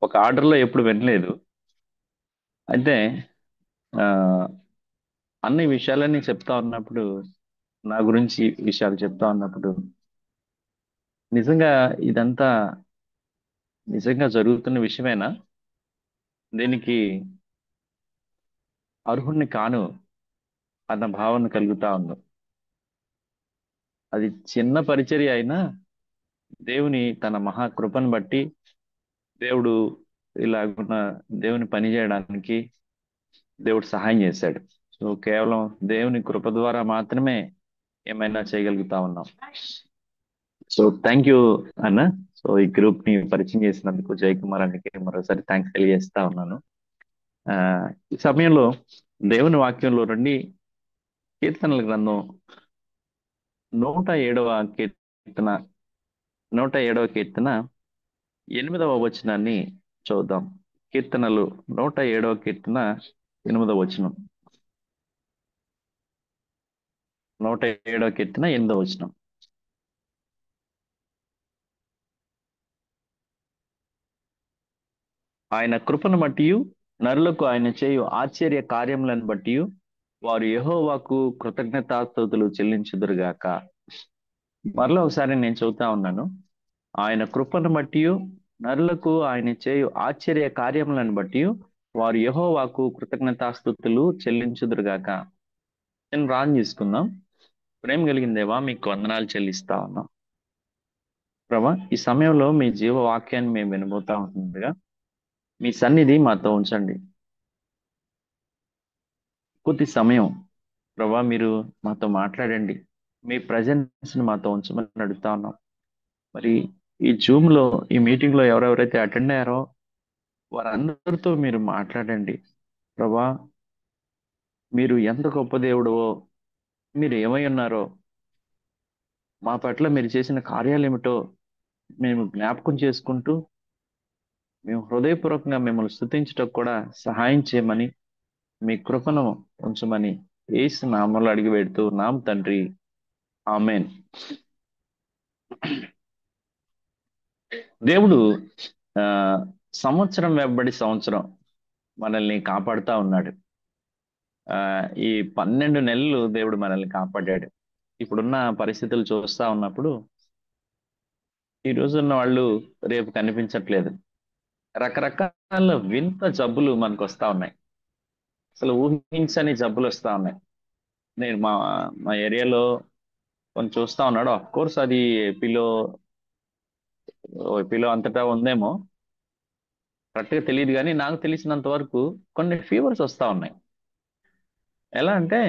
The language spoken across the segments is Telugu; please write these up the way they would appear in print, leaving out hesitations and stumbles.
ఒక ఆర్డర్లో ఎప్పుడు వినలేదు. అయితే ఆ, అన్ని విషయాలన్నీ చెప్తా ఉన్నప్పుడు, నా గురించి విషయాలు చెప్తా ఉన్నప్పుడు, నిజంగా ఇదంతా నిజంగా జరుగుతున్న విషయమేనా? దీనికి అర్హుణ్ణి కాను అన్న భావన కలుగుతా ఉంది. అది చిన్న పరిచర్య అయినా దేవుని తన మహాకృపను బట్టి దేవుడు ఇలాగున్న దేవుని పని చేయడానికి దేవుడు సహాయం చేశాడు. సో కేవలం దేవుని కృప ద్వారా మాత్రమే ఏమైనా చేయగలుగుతా ఉన్నాం. సో థ్యాంక్ యూ అన్న. సో ఈ గ్రూప్ ని పరిచయం చేసినందుకు జయకుమార్ అన్నకి మరోసారి థ్యాంక్స్ తెలియజేస్తా ఉన్నాను. ఆ ఈ సమయంలో దేవుని వాక్యంలో రండి, కీర్తనల గ్రంథం 107వ కీర్తన 107వ కీర్తన 8వ వచనాన్ని చూద్దాం. కీర్తనలు 107వ కీర్తన 8వ వచనం. 107వ కీర్తన 8వ వచనం. ఆయన కృపను బట్టియు నరులకు ఆయన చేయు ఆశ్చర్య కార్యములను బట్టియు వారు యెహోవాకు కృతజ్ఞతాస్తుతులు చెల్లించుదురుగాక. మరలా ఒకసారి నేను చెబుతా ఉన్నాను. ఆయన కృపను బట్టియు నరులకు ఆయన చేయు ఆశ్చర్య కార్యములను బట్టియు వారు యెహోవాకు కృతజ్ఞతాస్తుతులు చెల్లించుదురుగాక. నేను రాన్ చేసుకుందాం. ప్రేమ కలిగిన దేవా, మీకు వందనాలు చెల్లిస్తా ఉన్నాం ప్రభా. ఈ సమయంలో మీ జీవ వాక్యాన్ని మేము వినబోతా ఉంటుండగా మీ సన్నిధి మాతో ఉంచండి. కొద్ది సమయం ప్రభా మీరు మాతో మాట్లాడండి. మీ ప్రజెన్స్ ని మాతో ఉంచమని అడుగుతా ఉన్నాం. మరి ఈ జూమ్ లో, ఈ మీటింగ్ లో ఎవరెవరైతే అటెండ్ అయ్యారో వారందరితో మీరు మాట్లాడండి ప్రభా. మీరు ఎంత గొప్ప దేవుడో, మీరు ఏమై ఉన్నారో, మా పట్ల మీరు చేసిన కార్యాలు ఏమిటో మేము జ్ఞాపకం చేసుకుంటూ మేము హృదయపూర్వకంగా మిమ్మల్ని స్తుతించటకు కూడా సహాయం చేయమని, మీ కృపను ఉంచమని యేసు నామములో అడిగి పెడుతూ నామ తండ్రి, ఆమెన్. దేవుడు ఆ సంవత్సరం వెంబడి సంవత్సరం మనల్ని కాపాడుతా ఉన్నాడు. ఆ ఈ 12 నెలలు దేవుడు మనల్ని కాపాడాడు. ఇప్పుడున్న పరిస్థితులు చూస్తా ఉన్నప్పుడు ఈ రోజున్న వాళ్ళు రేపు కనిపించట్లేదు. రకరకాల వింత జబ్బులు మనకు వస్తా ఉన్నాయి. అసలు ఊహించని జబ్బులు వస్తా ఉన్నాయి. నేను మా ఏరియాలో కొన్ని చూస్తా ఉన్నాడు. ఆఫ్ కోర్స్ అది ఏపీలో ఏపీలో అంతటా ఉందేమో, కరెక్ట్ గా తెలియదు. కానీ నాకు తెలిసినంత వరకు కొన్ని ఫీవర్స్ వస్తా ఉన్నాయి. ఎలా అంటే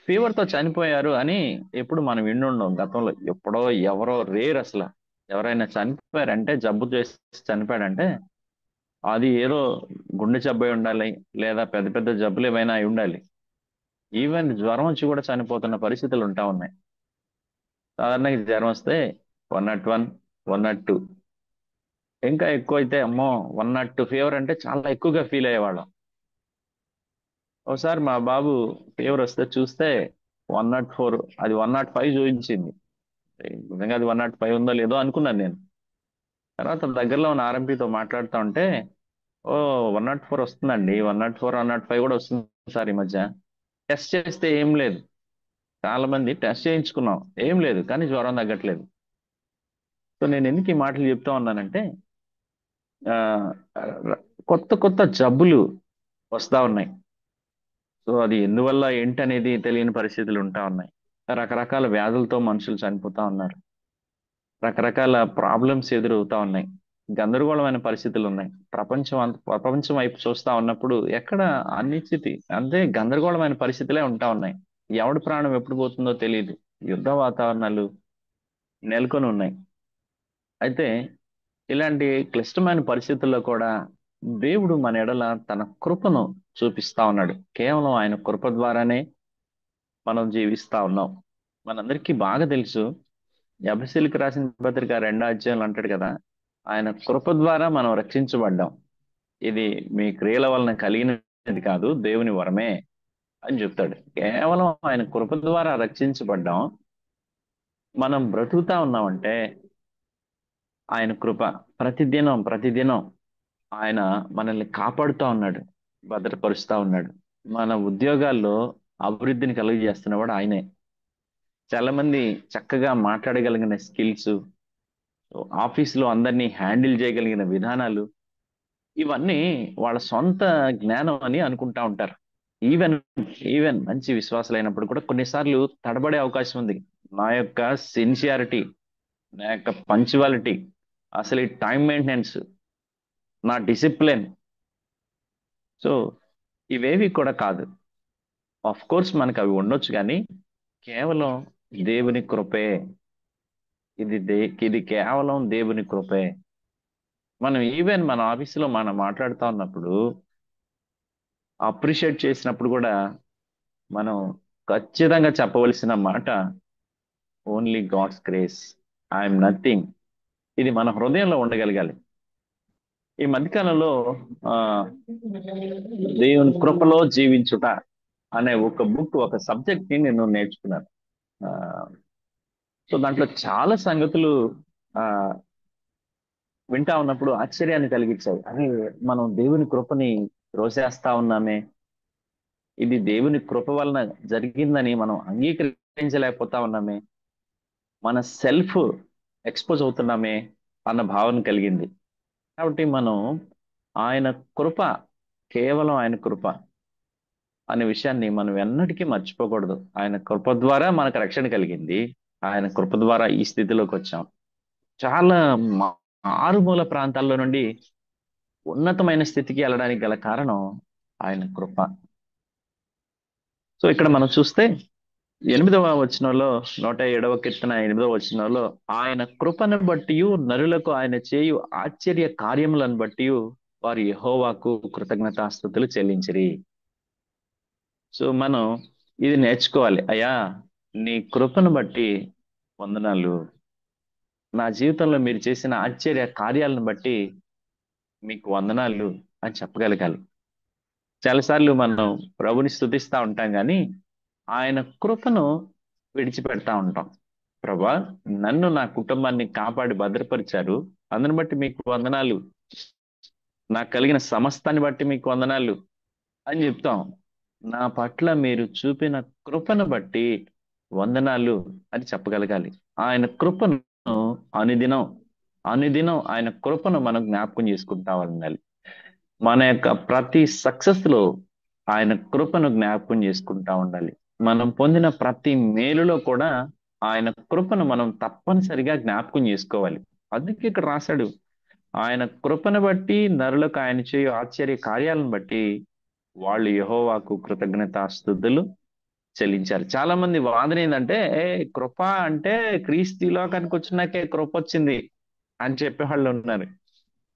ఫీవర్ తో చనిపోయారు అని ఎప్పుడు మనం విండుండం. గతంలో ఎప్పుడో ఎవరో రేర్ అసలు. ఎవరైనా చనిపోయారంటే, జబ్బు చేసి చనిపోయాడంటే అది ఏదో గుండె జబ్బు అయి ఉండాలి, లేదా పెద్ద పెద్ద జబ్బులు ఏమైనా అయి ఉండాలి. ఈవెన్ జ్వరం వచ్చి కూడా చనిపోతున్న పరిస్థితులు ఉంటా ఉన్నాయి. సాధారణంగా జ్వరం వస్తే 101, 102, ఇంకా ఎక్కువ అయితే అమ్మో 102 ఫీవర్ అంటే చాలా ఎక్కువగా ఫీల్ అయ్యేవాళ్ళం. ఒకసారి మా బాబు ఫీవర్ వస్తే చూస్తే 104, అది 105 చూపించింది. నిజంగా అది 105 ఉందో లేదో అనుకున్నాను నేను. తర్వాత దగ్గరలో ఉన్న ఆర్ఎంపీతో మాట్లాడుతూ ఉంటే, ఓ 104 వస్తుందండి, 104, 105 కూడా వస్తుంది సార్ ఈ మధ్య. టెస్ట్ చేస్తే ఏం లేదు. చాలా మంది టెస్ట్ చేయించుకున్నాం, ఏం లేదు, కానీ జ్వరం తగ్గట్లేదు. సో నేను ఎందుకు ఈ మాటలు చెప్తా ఉన్నానంటే, ఆ, కొత్త కొత్త జబ్బులు వస్తా ఉన్నాయి. సో అది ఎందువల్ల ఏంటి అనేది తెలియని పరిస్థితులు ఉంటా ఉన్నాయి. రకరకాల వ్యాధులతో మనుషులు చనిపోతా ఉన్నారు. రకరకాల ప్రాబ్లమ్స్ ఎదురవుతా ఉన్నాయి. గందరగోళమైన పరిస్థితులు ఉన్నాయి. ప్రపంచం వైపు చూస్తా ఉన్నప్పుడు ఎక్కడ అనిశ్చితి, అంటే గందరగోళమైన పరిస్థితులే ఉంటా ఉన్నాయి. ఎవడి ప్రాణం ఎప్పుడు పోతుందో తెలియదు. యుద్ధ వాతావరణాలు నెలకొని ఉన్నాయి. అయితే ఇలాంటి క్లిష్టమైన పరిస్థితుల్లో కూడా దేవుడు మన ఎడల తన కృపను చూపిస్తా ఉన్నాడు. కేవలం ఆయన కృప ద్వారానే మనం జీవిస్తా ఉన్నాం. మనందరికీ బాగా తెలుసు, ఎఫెసీయులకు రాసిన పత్రిక 2వ అధ్యాయంలో అంటాడు కదా, ఆయన కృప ద్వారా మనం రక్షించబడ్డాం. ఇది మీ క్రియల వలన కలిగినది కాదు, దేవుని వరమే అని చెప్తాడు. కేవలం ఆయన కృప ద్వారా రక్షించబడ్డాం. మనం బ్రతుకుతా ఉన్నామంటే ఆయన కృప ప్రతిదినం ప్రతిదినం ఆయన మనల్ని కాపాడుతా ఉన్నాడు, భద్రపరుస్తా ఉన్నాడు. మన ఉద్యోగాల్లో అభివృద్ధిని కలుగజేస్తున్నవాడు ఆయనే. చాలా మంది చక్కగా మాట్లాడగలిగిన స్కిల్స్, ఆఫీసులో అందరినీ హ్యాండిల్ చేయగలిగిన విధానాలు, ఇవన్నీ వాళ్ళ సొంత జ్ఞానం అని అనుకుంటా ఉంటారు. ఈవెన్ ఈవెన్ మంచి విశ్వాసులైనప్పుడు కూడా కొన్నిసార్లు తడబడే అవకాశం ఉంది. నా యొక్క సిన్సియారిటీ, నా యొక్క పంచువాలిటీ, అసలు ఈ టైం మెయింటెనెన్స్, నా డిసిప్లిన్, సో ఇవేవి కూడా కాదు. ఆఫ్ కోర్స్ మనకు అవి ఉండొచ్చు, కానీ కేవలం దేవుని కృపే. ఇది కేవలం దేవుని కృపే. మనం ఈవెన్ మన ఆఫీసులో మనం మాట్లాడుతా ఉన్నప్పుడు, అప్రిషియేట్ చేసినప్పుడు కూడా మనం ఖచ్చితంగా చెప్పవలసిన మాట only God's grace, I'm nothing. ఇది మన హృదయంలో ఉండగలగాలి. ఈ మధ్యకాలంలో ఆ దేవుని కృపలో జీవించుట అనే ఒక బుక్, ఒక సబ్జెక్ట్ ని నేను నేర్చుకున్నాను. ఆ, సో దాంట్లో చాలా సంగతులు ఆ వింటా ఉన్నప్పుడు ఆశ్చర్యాన్ని కలిగించాయి. అరే, మనం దేవుని కృపని రోసేస్తా ఉన్నామే, ఇది దేవుని కృప వలన జరిగిందని మనం అంగీకరించలేకపోతా ఉన్నామే, మన సెల్ఫ్ ఎక్స్పోజ్ అవుతున్నామే అన్న భావన కలిగింది. కాబట్టి మనం ఆయన కృప, కేవలం ఆయన కృప అనే విషయాన్ని మనం ఎన్నటికీ మర్చిపోకూడదు. ఆయన కృప ద్వారా మనకు రక్షణ కలిగింది. ఆయన కృప ద్వారా ఈ స్థితిలోకి వచ్చాం. చాలా మారుమూల ప్రాంతాల్లో నుండి ఉన్నతమైన స్థితికి వెళ్ళడానికి గల కారణం ఆయన కృప. సో ఇక్కడ మనం చూస్తే 8వ వచనంలో, 107వ కీర్తన 8వ వచనంలో, ఆయన కృపను బట్టి నరులకు ఆయన చేయు ఆశ్చర్య కార్యములను బట్టి వారు యెహోవాకు కృతజ్ఞతాస్తుతులు చెల్లించిరి. సో మనం ఇది నేర్చుకోవాలి. అయ్యా, నీ కృపను బట్టి వందనాలు, నా జీవితంలో మీరు చేసిన ఆశ్చర్య కార్యాలను బట్టి మీకు వందనాలు అని చెప్పగలగాలి. చాలాసార్లు మనం ప్రభుని స్తుతిస్తా ఉంటాం, కానీ ఆయన కృపను విడిచిపెడతా ఉంటాం. ప్రభా, నన్ను నా కుటుంబాన్ని కాపాడి భద్రపరిచారు, అందుని బట్టి మీకు వందనాలు, నాకు కలిగిన సమస్తాన్ని బట్టి మీకు వందనాలు అని చెప్తాం. నా పట్ల మీరు చూపిన కృపను బట్టి వందనాలు అని చెప్పగలగాలి. ఆయన కృపను అనుదినం అనుదినం ఆయన కృపను మనం జ్ఞాపకం చేసుకుంటా ఉండాలి. మన యొక్క ప్రతి సక్సెస్ లో ఆయన కృపను జ్ఞాపకం చేసుకుంటా ఉండాలి. మనం పొందిన ప్రతి మేలులో కూడా ఆయన కృపను మనం తప్పనిసరిగా జ్ఞాపకం చేసుకోవాలి. అందుకే ఇక్కడ రాశాడు, ఆయన కృపను బట్టి నరులకు ఆయన చేయు ఆశ్చర్య కార్యాలను బట్టి వాళ్ళు యెహోవాకు కృతజ్ఞతాస్తుతులు చెల్లించారు. చాలా మంది వాదన ఏంటంటే, కృప అంటే క్రీస్తు ఈ లోకానికి వచ్చినాకే కృప వచ్చింది అని చెప్పేవాళ్ళు ఉన్నారు.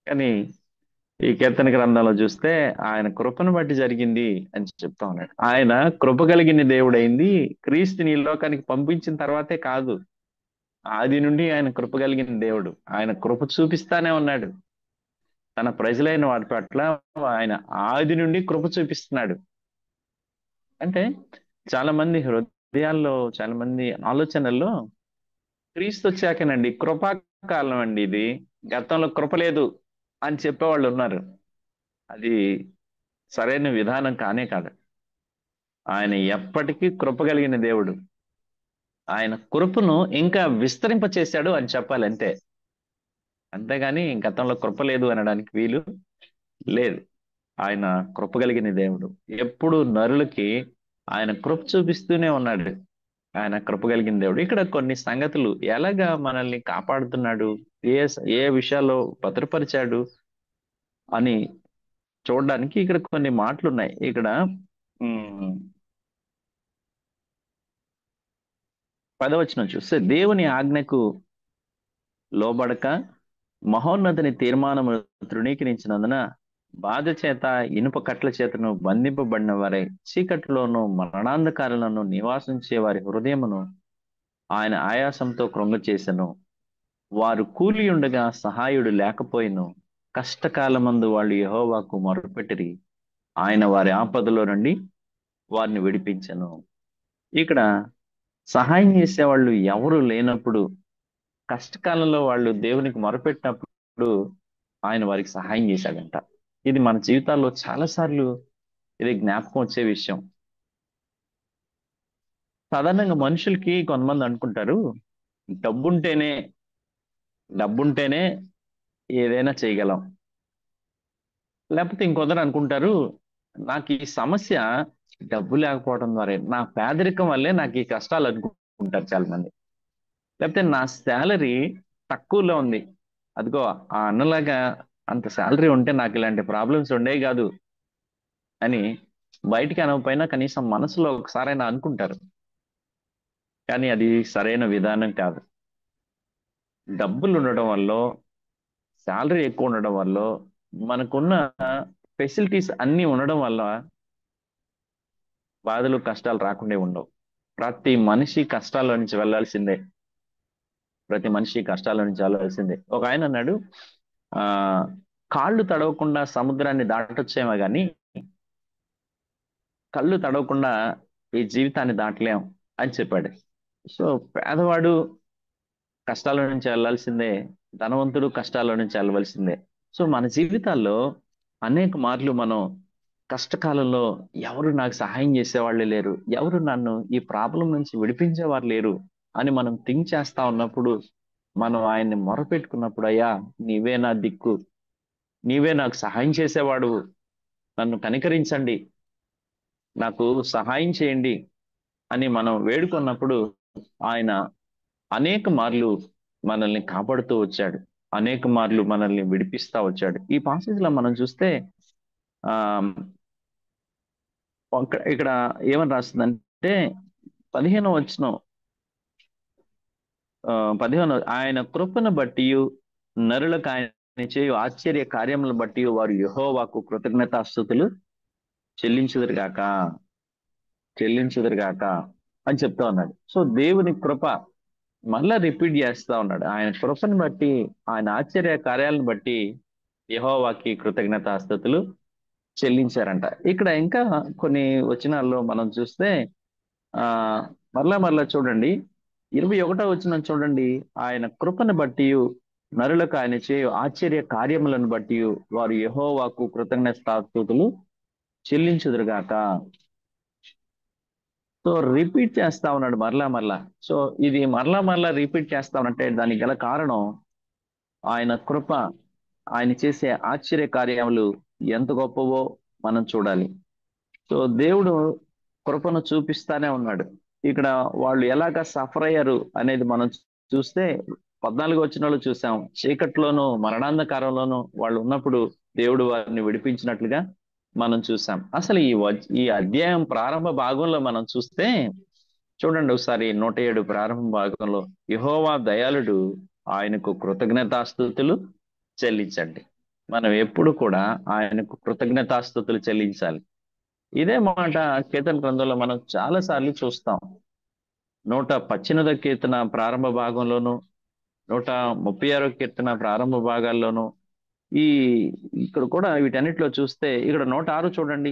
కానీ ఈ కీర్తన గ్రంథంలో చూస్తే ఆయన కృపను బట్టి జరిగింది అని చెప్తా ఉన్నాడు. ఆయన కృప కలిగిన దేవుడైంది క్రీస్తుని ఈ లోకానికి పంపించిన తర్వాతే కాదు, ఆది నుండి ఆయన కృప కలిగిన దేవుడు. ఆయన కృప చూపిస్తానే ఉన్నాడు తన ప్రజలైన వారి పట్ల. ఆయన ఆది నుండి కృప చూపిస్తున్నాడు. అంటే చాలా మంది హృదయాల్లో, చాలా మంది ఆలోచనల్లో క్రీస్తు వచ్చాకనండి కృపాకాలం అండి ఇది, గతంలో కృప లేదు అని చెప్పేవాళ్ళు ఉన్నారు. అది సరైన విధానం కానే కాదు. ఆయన ఎప్పటికీ కృప కలిగిన దేవుడు. ఆయన కృపను ఇంకా విస్తరింప చేశాడు అని చెప్పాలి అంతే. అంతేగాని గతంలో కృప లేదు అనడానికి వీలు లేదు. ఆయన కృప కలిగిన దేవుడు, ఎప్పుడు నరులకి ఆయన కృప చూపిస్తూనే ఉన్నాడు. ఆయన కృప కలిగిన దేవుడు. ఇక్కడ కొన్ని సంగతులు ఎలాగా మనల్ని కాపాడుతున్నాడు, ఏ ఏ విషయాల్లో భద్రపరిచాడు అని చూడడానికి ఇక్కడ కొన్ని మాటలు ఉన్నాయి. ఇక్కడ 10వ వచనం చూస్తే, దేవుని ఆజ్ఞకు లోబడక మహోన్నతుని తీర్మానము తృణీకరించినందున బాధ చేత ఇనుప కట్ల చేతను బంధింపబడిన వారై చీకటిలోను మరణాంధకారంలోను నివాసించే వారి హృదయమును ఆయన ఆయాసంతో కృంగ చేసెను. వారు కూలి ఉండగా సహాయుడు లేకపోయిను, కష్టకాలమందు వాళ్ళు యెహోవాకు మొరపెట్టిరి, ఆయన వారి ఆపదలో నుండి వారిని విడిపించెను. ఇక్కడ సహాయం చేసేవాళ్ళు ఎవరు లేనప్పుడు కష్టకాలంలో వాళ్ళు దేవునికి మొరపెట్టినప్పుడు ఆయన వారికి సహాయం చేశాడంట. ఇది మన జీవితాల్లో చాలా సార్లు ఇది జ్ఞాపకం వచ్చే విషయం. సాధారణంగా మనుషులకి కొంతమంది అనుకుంటారు, డబ్బుంటేనే డబ్బుంటేనే ఏదైనా చేయగలం. లేకపోతే ఇంకొందరు అనుకుంటారు, నాకు ఈ సమస్య డబ్బు లేకపోవడం ద్వారా, నా పేదరికం వల్లే నాకు ఈ కష్టాలు అనుకుంటారు చాలా మంది. లేకపోతే నా శాలరీ తక్కువలో ఉంది, అదిగో ఆ అన్నలాగా అంత శాలరీ ఉంటే నాకు ఇలాంటి ప్రాబ్లమ్స్ ఉండేవి కాదు అని బయటికి అనకపోయినా కనీసం మనసులో ఒకసారైనా అనుకుంటారు. కానీ అది సరైన విధానం కాదు. డబ్బులు ఉండడం వల్ల, శాలరీ ఎక్కువ ఉండడం వల్ల, మనకున్న ఫెసిలిటీస్ అన్ని ఉండడం వల్ల బాధలు కష్టాలు రాకుండా ఉండవు. ప్రతి మనిషి కష్టాల నుంచి వెళ్ళాల్సిందే. ప్రతి మనిషి కష్టాల నుంచి వెళ్ళాల్సిందే. ఒక ఆయన అన్నాడు, ఆ కాళ్ళు తడవకుండా సముద్రాన్ని దాటొచ్చేమో గాని కళ్ళు తడవకుండా ఈ జీవితాన్ని దాటలేం అని చెప్పాడు. సో పేదవాడు కష్టాల నుంచి వెళ్ళాల్సిందే, ధనవంతుడు కష్టాల నుంచి వెళ్ళవలసిందే. సో మన జీవితాల్లో అనేక మార్లు మనం కష్టకాలంలో ఎవరు నాకు సహాయం చేసేవాళ్ళు లేరు, ఎవరు నన్ను ఈ ప్రాబ్లం నుంచి విడిపించేవారు లేరు అని మనం థింక్ చేస్తా ఉన్నప్పుడు, మనం ఆయన్ని మొరపెట్టుకున్నప్పుడు, అయ్యా నీవే నా దిక్కు, నీవే నాకు సహాయం చేసేవాడు, నన్ను కనికరించండి, నాకు సహాయం చేయండి అని మనం వేడుకున్నప్పుడు ఆయన అనేక మార్లు మనల్ని కాపాడుతూ వచ్చాడు. అనేక మార్లు మనల్ని విడిపిస్తా వచ్చాడు. ఈ పాసేజ్ లో మనం చూస్తే ఆ ఇక్కడ ఏమని రాస్తుందంటే 15వ వచనం, 15 ఆయన కృపను బట్టి నరులకు ఆయన చేయు ఆశ్చర్య కార్యములను బట్టి వారు యెహోవాకు కృతజ్ఞతాస్తుతులు చెల్లించుదురుగాక, చెల్లించుదురుగాక అని చెప్తా ఉన్నాడు. సో దేవుని కృప మళ్ళా రిపీట్ చేస్తా ఉన్నాడు. ఆయన కృపను బట్టి, ఆయన ఆశ్చర్య కార్యాలను బట్టి యెహోవాకి కృతజ్ఞతాస్తుతులు చెల్లించారంట. ఇక్కడ ఇంకా కొన్ని వచనాల్లో మనం చూస్తే ఆ మరలా చూడండి, 21వ వచనం చూడండి. ఆయన కృపను బట్టి నరులకు ఆయన చేయు ఆశ్చర్య కార్యములను బట్టి వారు యెహోవాకు కృతజ్ఞతాస్తుతులు చెల్లించుదురుగాక. సో రిపీట్ చేస్తా ఉన్నాడు మరలా. సో ఇది మరలా రిపీట్ చేస్తా ఉన్నట్టే దానికి గల కారణం ఆయన కృప, ఆయన చేసే ఆశ్చర్య కార్యములు ఎంత గొప్పవో మనం చూడాలి. సో దేవుడు కృపను చూపిస్తానే ఉన్నాడు. ఇక్కడ వాళ్ళు ఎలాగ సఫర్ అయ్యారు అనేది మనం చూస్తే 14 వచనాలు చూసాం. చీకట్లోను మరణాంధకారంలోను వాళ్ళు ఉన్నప్పుడు దేవుడు వారిని విడిపించినట్లుగా మనం చూసాం. అసలు ఈ అధ్యాయం ప్రారంభ భాగంలో మనం చూస్తే చూడండి ఒకసారి, 107 ప్రారంభ భాగంలో యెహోవా దయాళుడు, ఆయనకు కృతజ్ఞతాస్తుతులు చెల్లించండి. మనం ఎప్పుడు కూడా ఆయనకు కృతజ్ఞతాస్తుతులు చెల్లించాలి. ఇదే మాట కీర్తన గ్రంథంలో మనం చాలా సార్లు చూస్తాం. 118వ కీర్తన ప్రారంభ భాగంలోను, 136వ కీర్తన ప్రారంభ భాగాల్లోను, ఈ ఇక్కడ కూడా వీటన్నిటిలో చూస్తే ఇక్కడ 106 చూడండి,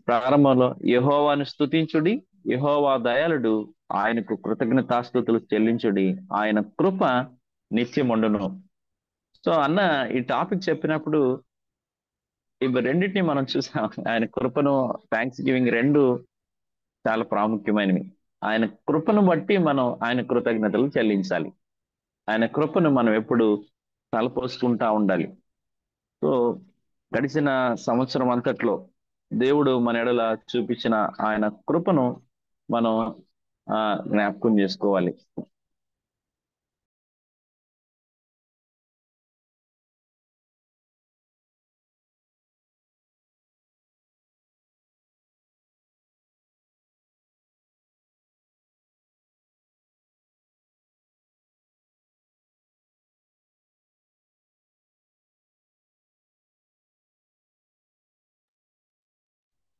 ప్రారంభంలో యెహోవాను స్తుతించుడి, యెహోవా దయాళుడు, ఆయనకు కృతజ్ఞతాస్తుతులు చెల్లించుడి, ఆయన కృప నిత్యముండును. సో అన్న ఈ టాపిక్ చెప్పినప్పుడు ఇవి రెండింటిని మనం చూసాం. ఆయన కృపను, థ్యాంక్స్ గివింగ్ రెండు చాలా ప్రాముఖ్యమైనవి. ఆయన కృపను బట్టి మనం ఆయన కృతజ్ఞతలు చెల్లించాలి. ఆయన కృపను మనం ఎప్పుడు తలపోసుకుంటా ఉండాలి. సో గడిచిన సంవత్సరం అంతట్లో దేవుడు మన ఎడల చూపించిన ఆయన కృపను మనం జ్ఞాపకం చేసుకోవాలి.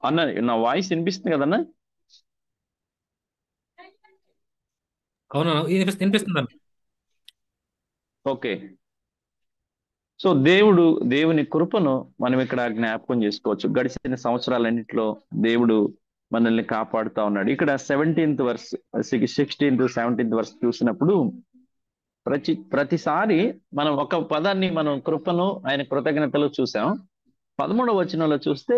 అన్న నా వాయిస్ వినిపిస్తుంది కదన్నా? అవును, వినిపిస్తుంది. ఓకే. సో దేవుని కృపను మనం ఇక్కడ జ్ఞాపకం చేసుకోవచ్చు. గడిచిన సంవత్సరాలన్నింటిలో దేవుడు మనల్ని కాపాడుతా ఉన్నాడు. ఇక్కడ 16th వర్స్ 17th చూసినప్పుడు ప్రతిసారి మనం ఒక పదాన్ని మనం కృపను ఆయన కృతజ్ఞతలు చూసాం. 13వ వచనంలో చూస్తే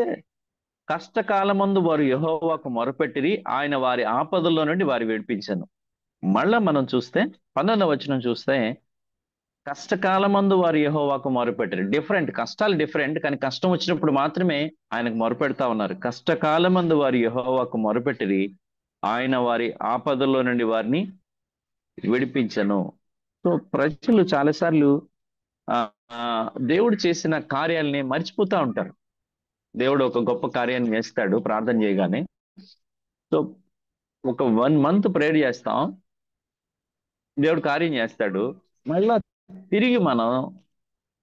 కష్టకాలమందు వారు యెహోవాకు మొరపెట్టిరి, ఆయన వారి ఆపదల్లో నుండి వారి విడిపించెను. మళ్ళా మనం చూస్తే 12వ వచనం చూస్తే కష్టకాలమందు వారు యెహోవాకు మొరపెట్టిరి. డిఫరెంట్, కష్టాలు డిఫరెంట్, కానీ కష్టం వచ్చినప్పుడు మాత్రమే ఆయనకు మొరపెడతా ఉన్నారు. కష్టకాలమందు వారు యెహోవాకు మొరపెట్టిరి, ఆయన వారి ఆపదల్లో నుండి వారిని విడిపించెను. సో ప్రజలు చాలాసార్లు ఆ ఆ, దేవుడు చేసిన కార్యాలని మర్చిపోతా ఉంటారు. దేవుడు ఒక గొప్ప కార్యాన్ని చేస్తాడు ప్రార్థన చేయగానే. సో ఒక 1 మంత్ ప్రేయర్ చేస్తాం, దేవుడు కార్యం చేస్తాడు. మళ్ళా తిరిగి మనం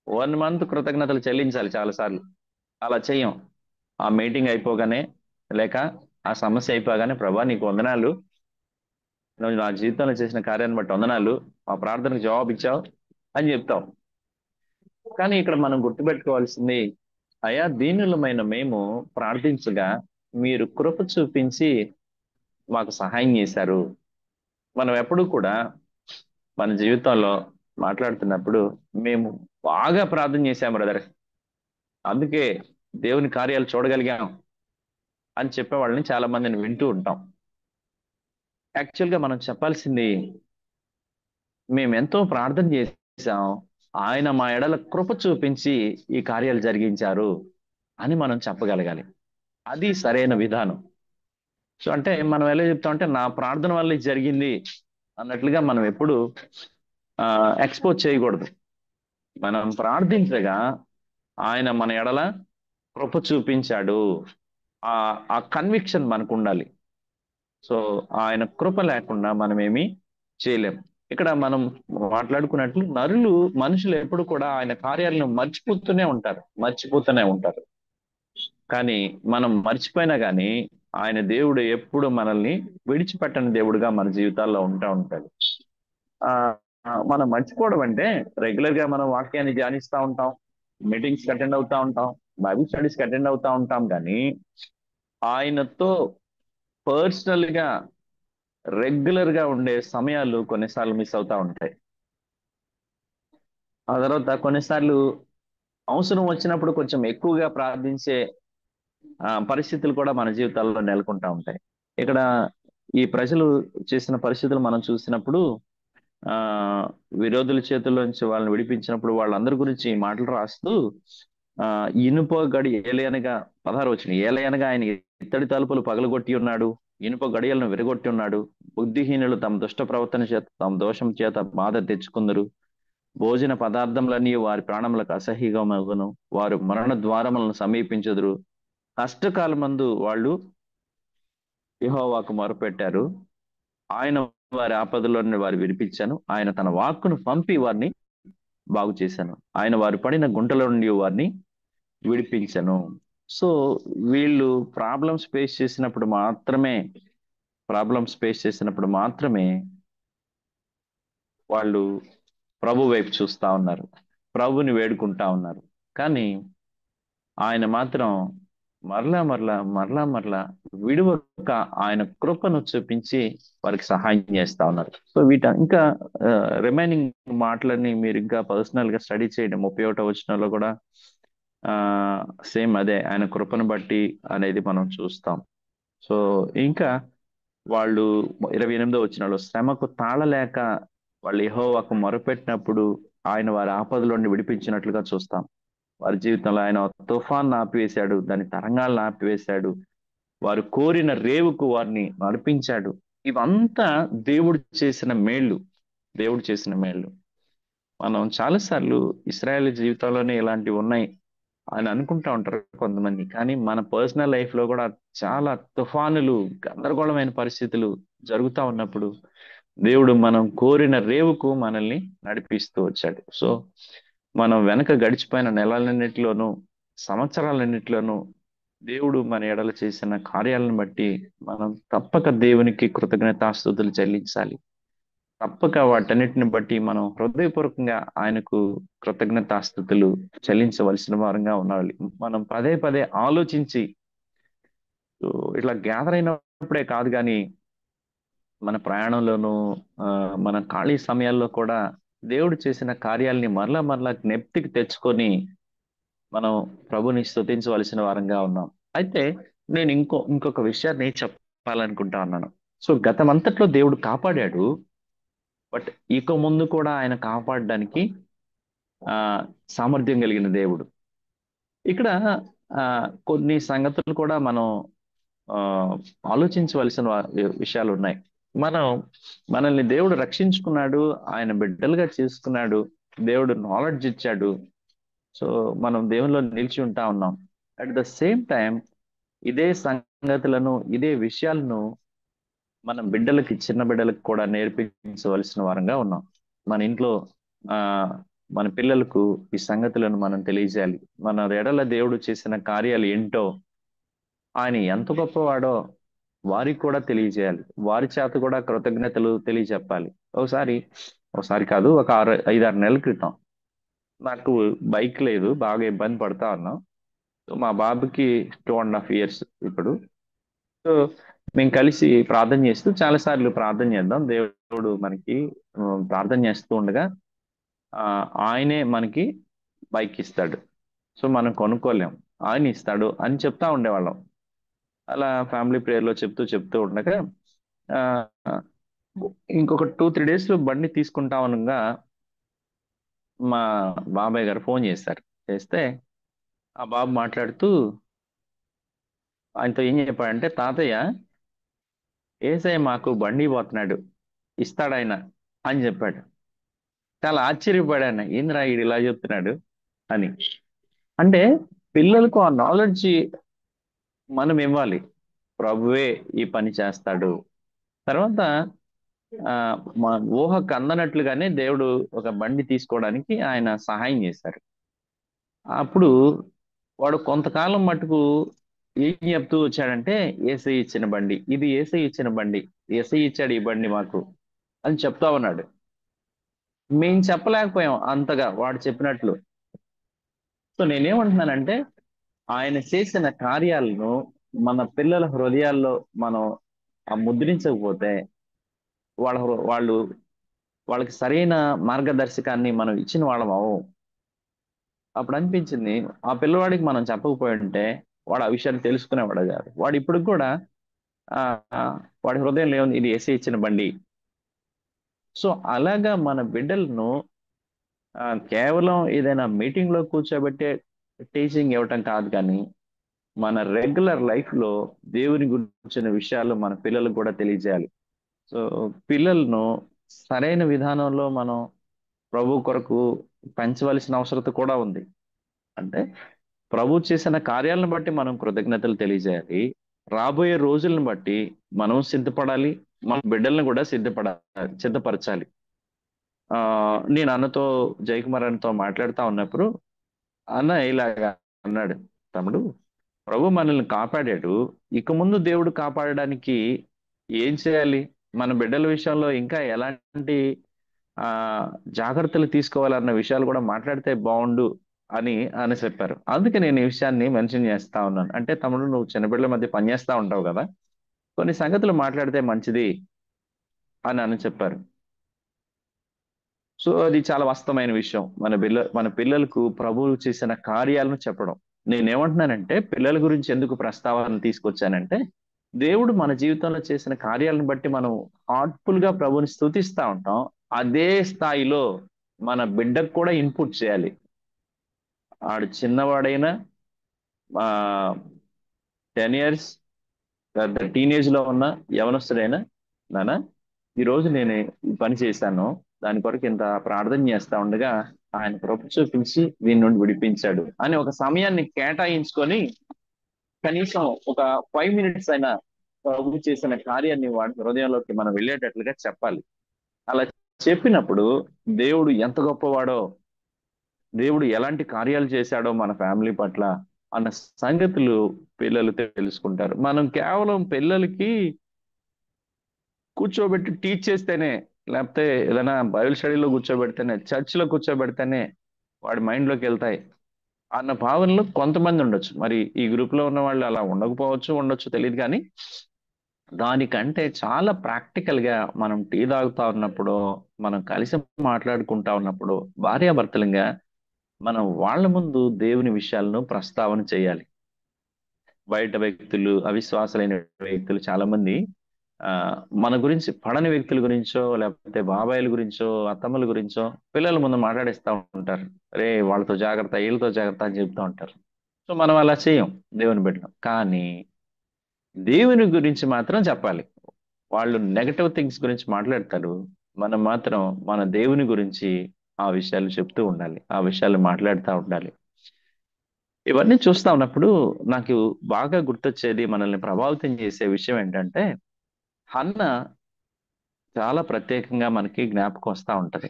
1 మంత్ కృతజ్ఞతలు చెల్లించాలి చాలాసార్లు. అలా చెయ్యం. ఆ మీటింగ్ అయిపోగానే, లేక ఆ సమస్య అయిపోగానే, ప్రభా నీకు వందనాలు, నువ్వు నా జీవితంలో చేసిన కార్యాన్ని బట్టి వందనాలు, ఆ ప్రార్థనకు జవాబు ఇచ్చావు అని చెప్తాం. కానీ ఇక్కడ మనం గుర్తుపెట్టుకోవాల్సింది, అయా దీనులమైన మేము ప్రార్థించగా మీరు కృప చూపించి మాకు సహాయం చేశారు. మనం ఎప్పుడూ కూడా మన జీవితంలో మాట్లాడుతున్నప్పుడు మేము బాగా ప్రార్థన చేశాం బ్రదర్, అందుకే దేవుని కార్యాలు చూడగలిగాం అని చెప్పే వాళ్ళని చాలా మందిని వింటూ ఉంటాం. యాక్చువల్ గా మనం చెప్పాల్సింది, మేము ఎంతో ప్రార్థన చేశాం, ఆయన మా ఎడల కృప చూపించి ఈ కార్యాలు జరిగించారు అని మనం చెప్పగలగాలి. అది సరైన విధానం. సో అంటే మనం ఎలా చెప్తాం అంటే, నా ప్రార్థన వల్ల ఇది జరిగింది అన్నట్లుగా మనం ఎప్పుడు ఎక్స్పోజ్ చేయకూడదు. మనం ప్రార్థించగా ఆయన మన ఎడల కృప చూపించాడు, ఆ ఆ కన్విక్షన్ మనకు ఉండాలి. సో ఆయన కృప లేకుండా మనం ఏమీ చేయలేం. ఇక్కడ మనం మాట్లాడుకున్నట్లు మనుషులు ఎప్పుడు కూడా ఆయన కార్యాలను మర్చిపోతూనే ఉంటారు. కానీ మనం మర్చిపోయినా కానీ ఆయన దేవుడు ఎప్పుడు మనల్ని విడిచిపెట్టని దేవుడుగా మన జీవితాల్లో ఉంటాడు. ఆ మనం మర్చిపోవడం అంటే, రెగ్యులర్ గా మనం వాక్యాన్ని ధ్యానిస్తూ ఉంటాం, మీటింగ్స్ అటెండ్ అవుతా ఉంటాం, బైబిల్ స్టడీస్ అటెండ్ అవుతా ఉంటాం, కానీ ఆయనతో పర్సనల్ గా రెగ్యులర్ గా ఉండే సమయాలు కొన్నిసార్లు మిస్ అవుతా ఉంటాయి. ఆ తర్వాత కొన్నిసార్లు అవసరం వచ్చినప్పుడు కొంచెం ఎక్కువగా ప్రార్థించే పరిస్థితులు కూడా మన జీవితాల్లో నెలకొంటా ఉంటాయి. ఇక్కడ ఈ ప్రజలు చేసిన పరిస్థితులు మనం చూసినప్పుడు, ఆ విరోధుల చేతుల్లోంచి వాళ్ళని విడిపించినప్పుడు వాళ్ళందరి గురించి ఈ మాటలు రాస్తూ, ఆ ఇనుప గడి ఏలయనగా 16 వచ్చిన ఏలయనగా ఆయన ఇత్తడి తలుపులు పగలగొట్టి ఉన్నాడు, ఇనుప గడియలను విరగొట్టి ఉన్నాడు. బుద్ధిహీనులు తమ దుష్ట ప్రవర్తన చేత తమ దోషం చేత బాధ తెచ్చుకుందరు. భోజన పదార్థములన్నీ వారి ప్రాణములకు అసహ్యమగును, వారు మరణ ద్వారములను సమీపించుదురు. కష్టకాలమందు వాళ్ళు యెహోవాకు మొరపెట్టారు, ఆయన వారి ఆపదలో నుండి వారు విడిపించాను, ఆయన తన వాక్కును పంపి వారిని బాగు చేశాను, ఆయన వారు పడిన గుంటలో నుండి వారిని విడిపించను. సో వీళ్ళు ప్రాబ్లమ్స్ ఫేస్ చేసినప్పుడు మాత్రమే వాళ్ళు ప్రభు వైపు చూస్తా ఉన్నారు, ప్రభుని వేడుకుంటా ఉన్నారు. కానీ ఆయన మాత్రం మరలా విడువక ఆయన కృపను చూపించి వారికి సహాయం చేస్తా ఉన్నారు. సో ఇంకా రిమైనింగ్ మాటలని మీరు ఇంకా పర్సనల్ గా స్టడీ చేయడం 31వ వచనంలో కూడా ఆ సేమ్ అదే, ఆయన కృపను బట్టి అనేది మనం చూస్తాం. సో ఇంకా వాళ్ళు 28వ వచనంలో శ్రమకు తాళలేక వాళ్ళు యెహోవాకు మొరపెట్టినప్పుడు ఆయన వారి ఆపదలో నుండి విడిపించినట్లుగా చూస్తాం. వారి జీవితంలో ఆయన తుఫాన్ ఆపివేశాడు, దాని తరంగాలను ఆపివేశాడు, వారు కోరిన రేవుకు వారిని నడిపించాడు. ఇవంతా దేవుడు చేసిన మేళ్ళు. మనం చాలాసార్లు ఇశ్రాయేల్ జీవితంలోనే ఇలాంటివి ఉన్నాయి అని అనుకుంటా ఉంటారు కొంతమంది, కానీ మన పర్సనల్ లైఫ్ లో కూడా చాలా తుఫానులు, గందరగోళమైన పరిస్థితులు జరుగుతా ఉన్నప్పుడు దేవుడు మనం కోరిన రేవుకు మనల్ని నడిపిస్తూ వచ్చాడు. సో మనం వెనక గడిచిపోయిన నెలలన్నిటిలోనూ, సంవత్సరాలన్నిటిలోనూ దేవుడు మన ఎడల చేసిన కార్యాలను బట్టి మనం తప్పక దేవునికి కృతజ్ఞతాస్తుతులు చెల్లించాలి. తప్పక వాటన్నిటిని బట్టి మనం హృదయపూర్వకంగా ఆయనకు కృతజ్ఞతాస్తుతులు చెల్లించవలసిన వారంగా ఉండాలి. మనం పదే పదే ఆలోచించి, ఇట్లా గ్యాదర్ అయినప్పుడే కాదు కానీ మన ప్రయాణంలోనూ మన ఖాళీ సమయాల్లో కూడా దేవుడు చేసిన కార్యాలని మరలా మరలా జ్ఞప్తికి తెచ్చుకొని మనం ప్రభుని స్తుతించవలసిన వారంగా ఉన్నాం. అయితే నేను ఇంకొక విషయాన్ని చెప్పాలనుకుంటా ఉన్నాను. సో గతమంతట్లో దేవుడు కాపాడాడు. బట్ ఇక ముందు కూడా ఆయన కాపాడడానికి ఆ సామర్థ్యం కలిగిన దేవుడు. ఇక్కడ ఆ కొన్ని సంగతులు కూడా మనం ఆ ఆలోచించవలసిన విషయాలు ఉన్నాయి. మనం మనల్ని దేవుడు రక్షించుకున్నాడు, ఆయన బిడ్డలుగా చేసుకున్నాడు, దేవుడు నాలెడ్జ్ ఇచ్చాడు. సో మనం దేవునిలో నిలిచి ఉంటా ఉన్నాం. అట్ ద సేమ్ టైం ఇదే సంగతులను, ఇదే విషయాలను మన బిడ్డలకి, చిన్న బిడ్డలకు కూడా నేర్పించవలసిన వారంగా ఉన్నాం. మన ఇంట్లో ఆ మన పిల్లలకు ఈ సంగతులను మనం తెలియజేయాలి. మన ఎడల దేవుడు చేసిన కార్యాలు ఏంటో, ఆయన ఎంత గొప్పవాడో వారికి కూడా తెలియజేయాలి. వారి చేత కూడా కృతజ్ఞతలు తెలియజెప్పాలి. ఒకసారి ఒకసారి కాదు, ఒక 5-6 నెలల క్రితం నాకు బైక్ లేదు, బాగా ఇబ్బంది పడతా ఉన్నాం. సో మా బాబుకి 2.5 years ఇప్పుడు. సో మేము కలిసి ప్రార్థన చేస్తూ చాలా సార్లు ప్రార్థన చేద్దాం, దేవుడు మనకి ప్రార్థన చేస్తూ ఉండగా ఆ, ఆయనే మనకి బైక్ ఇస్తాడు. సో మనం కొనుక్కోలేం, ఆయన ఇస్తాడు అని చెప్తా ఉండేవాళ్ళం. అలా ఫ్యామిలీ ప్రేయర్లో చెప్తూ చెప్తూ ఉండగా ఆ, ఇంకొక 2-3 days లో బండి తీసుకుంటా ఉండగా మా బాబాయ్ గారు ఫోన్ చేశారు. చేస్తే ఆ బాబు మాట్లాడుతూ ఆయనతో ఏం చెప్పాడంటే, తాతయ్య ఏసయ్య మాకు బండి పోతున్నాడు, ఇస్తాడాయన అని చెప్పాడు. చాలా ఆశ్చర్యపడాను, ఏందిరా ఈడు ఇలా చెప్తున్నాడు అని. అంటే పిల్లలకు ఆ నాలెడ్జ్ మనం ఇవ్వాలి, ప్రభువే ఈ పని చేస్తాడు. తర్వాత ఆ మా ఊహకు అందనట్లుగానే దేవుడు ఒక బండి తీసుకోవడానికి ఆయన సహాయం చేశారు. అప్పుడు వాడు కొంతకాలం మటుకు ఏం చెప్తూ వచ్చాడంటే, ఏసై ఇచ్చిన బండి ఇది, ఏసై ఇచ్చిన బండి, ఏసై ఇచ్చాడు ఈ బండి మాకు అని చెప్తా ఉన్నాడు. మేం చెప్పలేకపోయాం అంతగా వాడు చెప్పినట్లు. సో నేనేమంటున్నానంటే, ఆయన చేసిన కార్యాలను మన పిల్లల హృదయాల్లో మనం ముద్రించకపోతే, వాళ్ళ వాళ్ళు వాళ్ళకి సరైన మార్గదర్శకాన్ని మనం ఇచ్చిన వాళ్ళం అవ్వం. అప్పుడు అనిపించింది, ఆ పిల్లవాడికి మనం చెప్పకపోయి ఉంటే వాడు ఆ విషయాన్ని తెలుసుకునేవాడు కాదు. వాడు ఇప్పుడు కూడా ఆ ఆ, వాడి హృదయంలో ఏముంది, ఇది ఏసీ ఇచ్చిన బండి. సో అలాగా మన బిడ్డలను కేవలం ఏదైనా మీటింగ్ లో కూర్చోబెట్టే టీచింగ్ ఇవ్వటం కాదు, కానీ మన రెగ్యులర్ లైఫ్ లో దేవుని గురించిన విషయాలు మన పిల్లలకు కూడా తెలియజేయాలి. సో పిల్లలను సరైన విధానంలో మనం ప్రభు కొరకు పెంచవలసిన అవసరత కూడా ఉంది. అంటే ప్రభు చేసిన కార్యాలను బట్టి మనం కృతజ్ఞతలు తెలియజేయాలి. రాబోయే రోజులను బట్టి మనం సిద్ధపడాలి, మన బిడ్డలను కూడా సిద్ధపరచాలి. ఆ నేను అన్నతో, జయకుమార్ అన్నతో మాట్లాడుతా ఉన్నప్పుడు అన్న ఇలాగా అన్నాడు, తమ్ముడు, ప్రభు మనల్ని కాపాడాడు, ఇక ముందు దేవుడు కాపాడడానికి ఏం చేయాలి, మన బిడ్డల విషయంలో ఇంకా ఎలాంటి ఆ జాగ్రత్తలు తీసుకోవాలన్న విషయాలు కూడా మాట్లాడితే బాగుండు అని చెప్పారు. అందుకే నేను ఈ విషయాన్ని మెన్షన్ చేస్తా ఉన్నాను. అంటే తమ్ముడు, నువ్వు చిన్నపిల్లల మధ్య పనిచేస్తా ఉంటావు కదా, కొన్ని సంగతులు మాట్లాడితే మంచిది అని చెప్పారు. సో అది చాలా వాస్తవమైన విషయం. మన పిల్లలకు ప్రభువు చేసిన కార్యాలను చెప్పడం. నేనేమంటున్నానంటే, పిల్లల గురించి ఎందుకు ప్రస్తావన తీసుకొచ్చానంటే, దేవుడు మన జీవితంలో చేసిన కార్యాలను బట్టి మనం హార్ట్ఫుల్ గా ప్రభుని స్తుతిస్తా ఉంటాం. అదే స్థాయిలో మన బిడ్డకు కూడా ఇన్పుట్ చేయాలి. ఆడు చిన్నవాడైనా, ఆ 10 years, పెద్ద టీనేజ్ లో ఉన్న యవనస్తుడైనా, నాన్న ఈ రోజు నేను ఈ పని చేశాను, దాని కొరకు ఇంత ప్రార్థన చేస్తా ఉండగా ఆయన కృప చూపించి దీని నుండి విడిపించాడు అని ఒక సమయాన్ని కేటాయించుకొని కనీసం ఒక 5 minutes అయినా ప్రభు చేసిన కార్యాన్ని వాడి హృదయంలోకి మనం వెళ్ళేటట్లుగా చెప్పాలి. అలా చెప్పినప్పుడు దేవుడు ఎంత గొప్పవాడో, దేవుడు ఎలాంటి కార్యాలు చేశాడో మన ఫ్యామిలీ పట్ల అన్న సంగతులు పిల్లలు తెలుసుకుంటారు. మనం కేవలం పిల్లలకి కూర్చోబెట్టి టీచ్ చేస్తేనే, లేకపోతే ఏదైనా బైబిల్ స్టడీలో కూర్చోబెడితేనే, చర్చిలో కూర్చోబెడితేనే వాడి మైండ్లోకి వెళ్తాయి అన్న భావనలో కొంతమంది ఉండొచ్చు. మరి ఈ గ్రూప్ లో ఉన్న వాళ్ళు అలా ఉండకపోవచ్చు, ఉండొచ్చు, తెలియదు. కానీ దానికంటే చాలా ప్రాక్టికల్ గా మనం టీ తాగుతా ఉన్నప్పుడు, మనం కలిసి మాట్లాడుకుంటా ఉన్నప్పుడు భార్యాభర్తలుగా మనం వాళ్ళ ముందు దేవుని విషయాలను ప్రస్తావన చేయాలి. బయట వ్యక్తులు, అవిశ్వాసులైన వ్యక్తులు చాలా మంది ఆ మన గురించి పడని వ్యక్తుల గురించో, లేకపోతే బాబాయిల గురించో, అత్తమ్మల గురించో పిల్లల ముందు మాట్లాడేస్తా ఉంటారు. రే వాళ్ళతో జాగ్రత్త, వీళ్ళతో జాగ్రత్త అని చెప్తా ఉంటారు. సో మనం అలా చేయం దేవుని బిడ్డలం. కానీ దేవుని గురించి మాత్రం చెప్పాలి. వాళ్ళు నెగటివ్ థింగ్స్ గురించి మాట్లాడతారు. మనం మాత్రం మన దేవుని గురించి ఆ విషయాలు చెప్తూ ఉండాలి. ఆ విషయాలు మాట్లాడుతూ ఉండాలి. ఇవన్నీ చూస్తా ఉన్నప్పుడు నాకు బాగా గుర్తొచ్చేది, మనల్ని ప్రభావితం చేసే విషయం ఏంటంటే, హన్న చాలా ప్రత్యేకంగా మనకి జ్ఞాపకం వస్తా ఉంటది.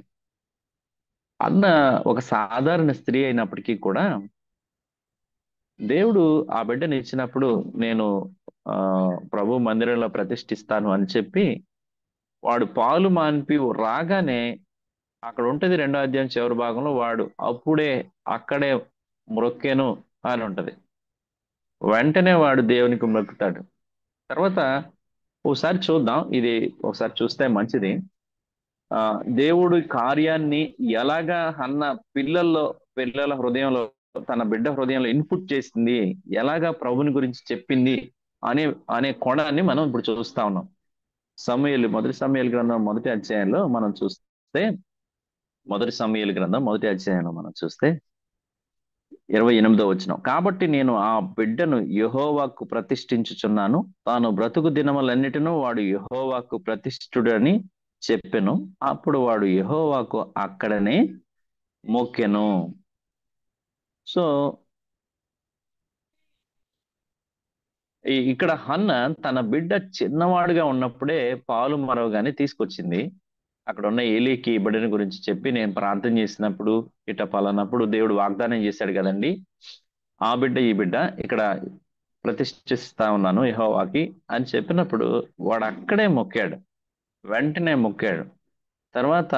అన్న ఒక సాధారణ స్త్రీ అయినప్పటికీ కూడా దేవుడు ఆ బిడ్డని ఇచ్చినప్పుడు, నేను ఆ ప్రభు మందిరంలో ప్రతిష్ఠిస్తాను అని చెప్పి వాడు పాలు మాన్పి రాగానే, అక్కడ ఉంటది 2వ అధ్యాయం చివరి భాగంలో, వాడు అప్పుడే అక్కడే మ్రొక్కెను అని ఉంటది. వెంటనే వాడు దేవునికి మొక్కుతాడు. తర్వాత ఒకసారి చూద్దాం ఇది, ఒకసారి చూస్తే మంచిది. ఆ దేవుడి కార్యాన్ని ఎలాగా అన్న పిల్లల్లో, పిల్లల హృదయంలో, తన బిడ్డ హృదయంలో ఇన్పుట్ చేసింది, ఎలాగా ప్రభుని గురించి చెప్పింది అనే అనే కోణాన్ని మనం ఇప్పుడు చూస్తా ఉన్నాం. మొదటి సమూయేలు గ్రంథం మొదటి అధ్యాయంలో మనం చూస్తే, మొదటి సమూయేలు గ్రంథం మొదటి అధ్యాయంలో మనం చూస్తే 28వ వచనం, కాబట్టి నేను ఆ బిడ్డను యెహోవాకు ప్రతిష్ఠించుచున్నాను, తాను బ్రతుకు దినములన్నిటిను వాడు యెహోవాకు ప్రతిష్ఠుడని చెప్పెను. అప్పుడు వాడు యెహోవాకు అక్కడనే మొక్కెను. సో ఇక్కడ హన్న తన బిడ్డ చిన్నవాడుగా ఉన్నప్పుడే పాలు మరవగానే తీసుకొచ్చింది. అక్కడ ఉన్న ఏలీకి ఈ బిడ్డని గురించి చెప్పి, నేను ప్రార్థన చేసినప్పుడు ఇట పలానప్పుడు దేవుడు వాగ్దానం చేశాడు కదండి, ఆ బిడ్డ ఈ బిడ్డ ఇక్కడ ప్రతిష్ఠిస్తా ఉన్నాను యెహోవాకి అని చెప్పినప్పుడు వాడు అక్కడే మొక్కాడు. వెంటనే మొక్కాడు. తర్వాత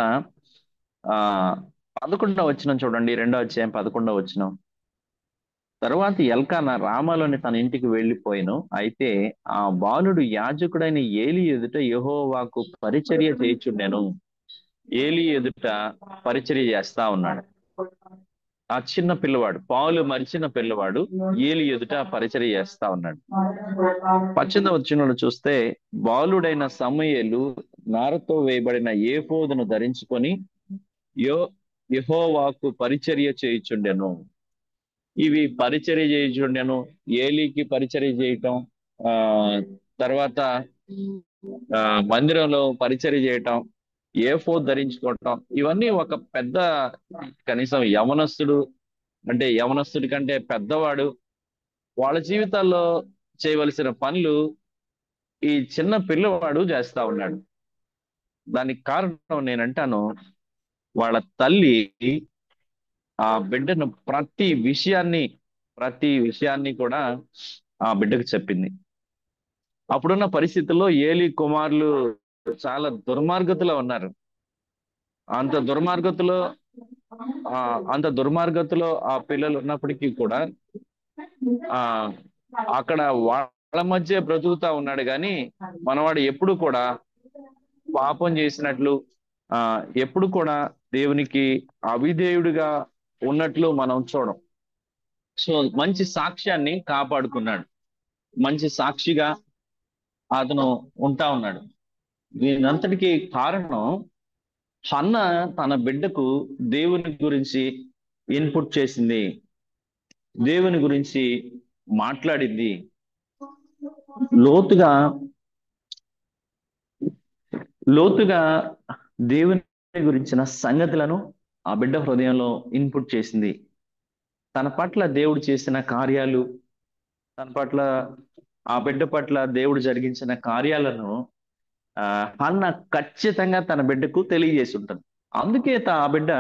ఆ 11వ వచనం చూడండి, 2వ అధ్యాయం 11వ వచనం. తరువాత ఎల్కానా రామాలోని తన ఇంటికి వెళ్ళిపోయెను. అయితే ఆ బాలుడు యాజకుడైన ఏలీ ఎదుట యెహోవాకు పరిచర్య చేయుచుండెను. ఏలీ ఎదుట పరిచర్య చేస్తా ఉన్నాడు. ఆ చిన్న పిల్లవాడు, పాలు మరిచిన పిల్లవాడు ఏలీ ఎదుట పరిచర్య చేస్తా ఉన్నాడు. 18వ వచనంలో చూస్తే, బాలుడైన సమూయేలు నారతో వేయబడిన ఏఫోదును ధరించుకొని యో యెహోవాకు పరిచర్య చేయుచుండెను. ఇవి పరిచర్య చేయుచుండెను, ఏలీకి పరిచర్య చేయటం, ఆ తర్వాత ఆ మందిరంలో పరిచర్య చేయటం, ఏఫోద్ ధరించుకోవటం, ఇవన్నీ ఒక పెద్ద, కనీసం యవనస్తుడు అంటే యవనస్తుడి కంటే పెద్దవాడు వాళ్ళ జీవితాల్లో చేయవలసిన పనులు ఈ చిన్న పిల్లవాడు చేస్తా ఉన్నాడు. దానికి కారణం నేనంటాను, వాళ్ళ తల్లి ఆ బిడ్డను ప్రతి విషయాన్ని కూడా ఆ బిడ్డకు చెప్పింది. అప్పుడున్న పరిస్థితుల్లో ఏలీ కుమారులు చాలా దుర్మార్గతలో ఉన్నారు. అంత దుర్మార్గతలో ఆ అంత దుర్మార్గతలో ఆ పిల్లలు ఉన్నప్పటికీ కూడా ఆ అక్కడ వాళ్ళ మధ్య బ్రతుకుతా ఉన్నాడు. కానీ మనవాడు ఎప్పుడు కూడా పాపం చేసినట్లు, ఆ ఎప్పుడు కూడా దేవునికి అవిధేయుడిగా ఉన్నట్లు మనం చూడం. సో మంచి సాక్ష్యాన్ని కాపాడుకున్నాడు. మంచి సాక్షిగా అతను ఉంటా ఉన్నాడు. దీనంతటికీ కారణం, హన్న తన బిడ్డకు దేవుని గురించి ఇన్పుట్ చేసింది, దేవుని గురించి మాట్లాడింది, లోతుగా లోతుగా దేవుని గురించిన సంగతులను ఆ బిడ్డ హృదయంలో ఇన్పుట్ చేసింది. తన పట్ల దేవుడు చేసిన కార్యాలు, తన పట్ల, ఆ బిడ్డ పట్ల దేవుడు జరిగించిన కార్యాలను ఆ హన్న ఖచ్చితంగా తన బిడ్డకు తెలియజేసి ఉంటుంది. అందుకే ఆ బిడ్డ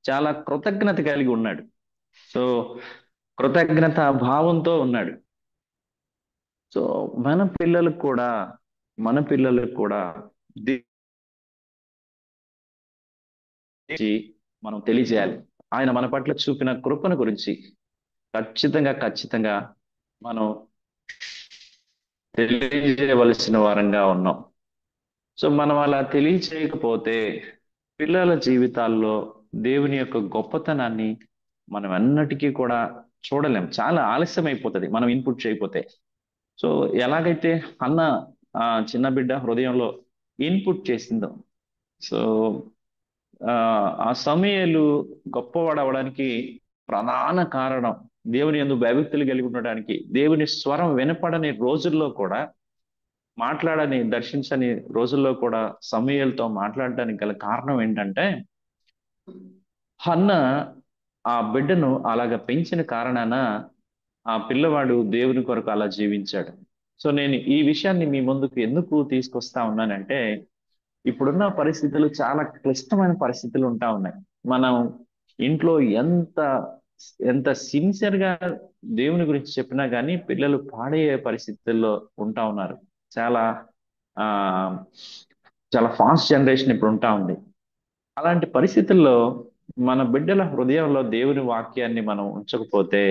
చాలా కృతజ్ఞత కలిగి ఉన్నాడు. సో కృతజ్ఞత భావంతో ఉన్నాడు. సో మన పిల్లలకు కూడా, మన పిల్లలకు కూడా గురించి మనం తెలియజేయాలి. ఆయన మన పట్ల చూపిన కృపను గురించి ఖచ్చితంగా మనం తెలియజేయవలసిన వారంగా ఉన్నాం. సో మనం అలా తెలియచేయకపోతే పిల్లల జీవితాల్లో దేవుని యొక్క గొప్పతనాన్ని మనం అన్నటికీ కూడా చూడలేం. చాలా ఆలస్యం అయిపోతుంది మనం ఇన్పుట్ చేయకపోతే. సో ఎలాగైతే అన్న ఆ చిన్న బిడ్డ హృదయంలో ఇన్పుట్ చేసిందో, సో ఆ ఆ సమూయేలు గొప్పవాడు అవడానికి ప్రధాన కారణం, దేవుని యందు భయభక్తులు కలిగి ఉండడానికి, దేవుని స్వరం వినపడని రోజుల్లో కూడా, మాట్లాడని దర్శించని రోజుల్లో కూడా సమూయేలుతో మాట్లాడడానికి గల కారణం ఏంటంటే, హన్న ఆ బిడ్డను అలాగ పెంచిన కారణాన ఆ పిల్లవాడు దేవుని కొరకు అలా జీవించాడు. సో నేను ఈ విషయాన్ని మీ ముందుకు ఎందుకు తీసుకొస్తా ఉన్నానంటే, ఇప్పుడున్న పరిస్థితులు చాలా క్లిష్టమైన పరిస్థితులు ఉంటా ఉన్నాయి. మనం ఇంట్లో ఎంత ఎంత సిన్సియర్ గా దేవుని గురించి చెప్పినా గానీ పిల్లలు పాడయ్యే పరిస్థితుల్లో ఉంటా ఉన్నారు. చాలా ఆ చాలా ఫాస్ట్ జనరేషన్ ఇప్పుడు ఉంటా ఉంది. అలాంటి పరిస్థితుల్లో మన బిడ్డల హృదయంలో దేవుని వాక్యాన్ని మనం ఉంచకపోతే,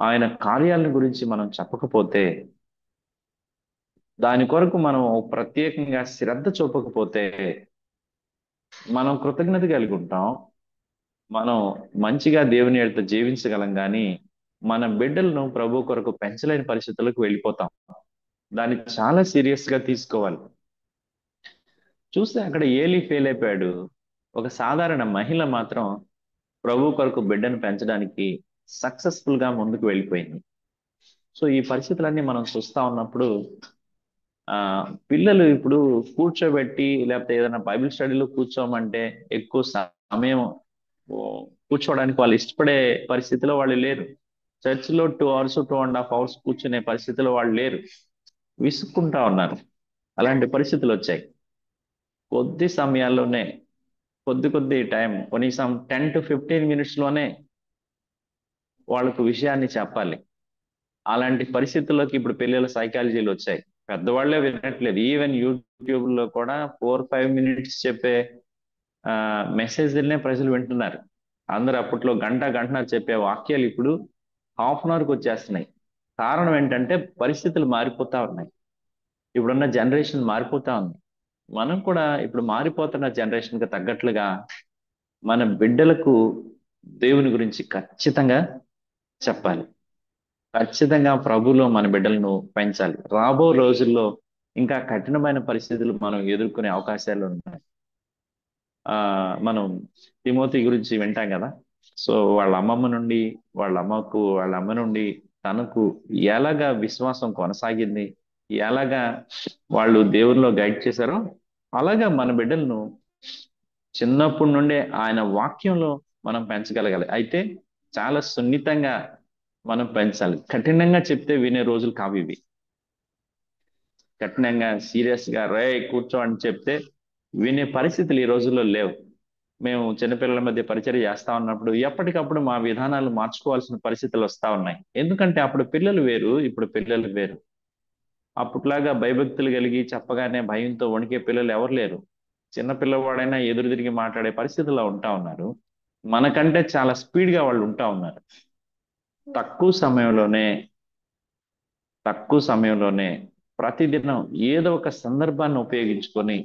ఆయన కార్యాలను గురించి మనం చెప్పకపోతే, దాని కొరకు మనం ప్రత్యేకంగా శ్రద్ధ చూపకపోతే, మనం కృతజ్ఞత కలిగి ఉంటాం, మనం మంచిగా దేవుని ఎడత జీవించగలం, కానీ మన బిడ్డలను ప్రభు కొరకు పెంచలేని పరిస్థితులకు వెళ్ళిపోతాం. దాన్ని చాలా సీరియస్ గా తీసుకోవాలి. చూస్తే అక్కడ ఏలీ ఫెయిల్ అయిపోయాడు. ఒక సాధారణ మహిళ మాత్రం ప్రభు కొరకు బిడ్డను పెంచడానికి సక్సెస్ఫుల్ గా ముందుకు వెళ్ళిపోయింది. సో ఈ పరిస్థితులన్నీ మనం చూస్తా ఉన్నప్పుడు, ఆ పిల్లలు ఇప్పుడు కూర్చోబెట్టి లేకపోతే ఏదైనా బైబిల్ స్టడీలో కూర్చోమంటే ఎక్కువ సమయం ఓ, కూర్చోవడానికి వాళ్ళు ఇష్టపడే పరిస్థితిలో వాళ్ళు లేరు. చర్చిలో 2 అవర్స్ 2.5 అవర్స్ కూర్చునే పరిస్థితిలో వాళ్ళు లేరు. విసుక్కుంటా ఉన్నారు. అలాంటి పరిస్థితులు వచ్చాయి. కొద్ది సమయాల్లోనే, కొద్ది కొద్ది టైం, కనీసం 10 to 15 minutes లోనే వాళ్ళకు విషయాన్ని చెప్పాలి. అలాంటి పరిస్థితుల్లోకి ఇప్పుడు పిల్లల సైకాలజీలు వచ్చాయి. పెద్దవాళ్లే వినట్లేదు. ఈవెన్ యూట్యూబ్ లో కూడా 4-5 minutes చెప్పే ఆ మెసేజ్లనే ప్రజలు వింటున్నారు. అందరు అప్పట్లో గంట గంటన్నర చెప్పే వాక్యాలు ఇప్పుడు హాఫ్ అన్ అవర్కి వచ్చేస్తున్నాయి. కారణం ఏంటంటే పరిస్థితులు మారిపోతా ఉన్నాయి. ఇప్పుడున్న జనరేషన్ మారిపోతా ఉంది. మనం కూడా ఇప్పుడు మారిపోతున్న జనరేషన్ కి తగ్గట్లుగా మన బిడ్డలకు దేవుని గురించి ఖచ్చితంగా చెప్పాలి. ఖచ్చితంగా ప్రభులో మన బిడ్డలను పెంచాలి. రాబో రోజుల్లో ఇంకా కఠినమైన పరిస్థితులు మనం ఎదుర్కొనే అవకాశాలు ఉన్నాయి. ఆ మనం తిమోతి గురించి వింటాం కదా. సో వాళ్ళ అమ్మమ్మ నుండి, వాళ్ళ అమ్మ నుండి తనకు ఎలాగా విశ్వాసం కొనసాగింది, ఎలాగా వాళ్ళు దేవునిలో గైడ్ చేశారో, అలాగా మన బిడ్డలను చిన్నప్పటి నుండే ఆయన వాక్యంలో మనం పెంచగలగాలి. అయితే చాలా సున్నితంగా మనం పెంచాలి. కఠినంగా చెప్తే వినే రోజులు కావు ఇవి. కఠినంగా సీరియస్ గా రే కూర్చో అని చెప్తే వినే పరిస్థితులు ఈ రోజుల్లో లేవు. మేము చిన్నపిల్లల మధ్య పరిచర్య చేస్తా ఉన్నప్పుడు ఎప్పటికప్పుడు మా విధానాలు మార్చుకోవాల్సిన పరిస్థితులు వస్తా ఉన్నాయి. ఎందుకంటే అప్పుడు పిల్లలు వేరు, ఇప్పుడు పిల్లలు వేరు. అప్పట్లాగా భయభక్తులు కలిగి చెప్పగానే భయంతో వణికే పిల్లలు ఎవరు లేరు. చిన్న పిల్లవాడైనా ఎదురు తిరిగి మాట్లాడే పరిస్థితుల్లో ఉంటా ఉన్నారు. మనకంటే చాలా స్పీడ్ గా వాళ్ళు ఉంటా ఉన్నారు. తక్కువ సమయంలోనే తక్కువ సమయంలోనే ప్రతిదినం ఏదో ఒక సందర్భాన్ని ఉపయోగించుకొని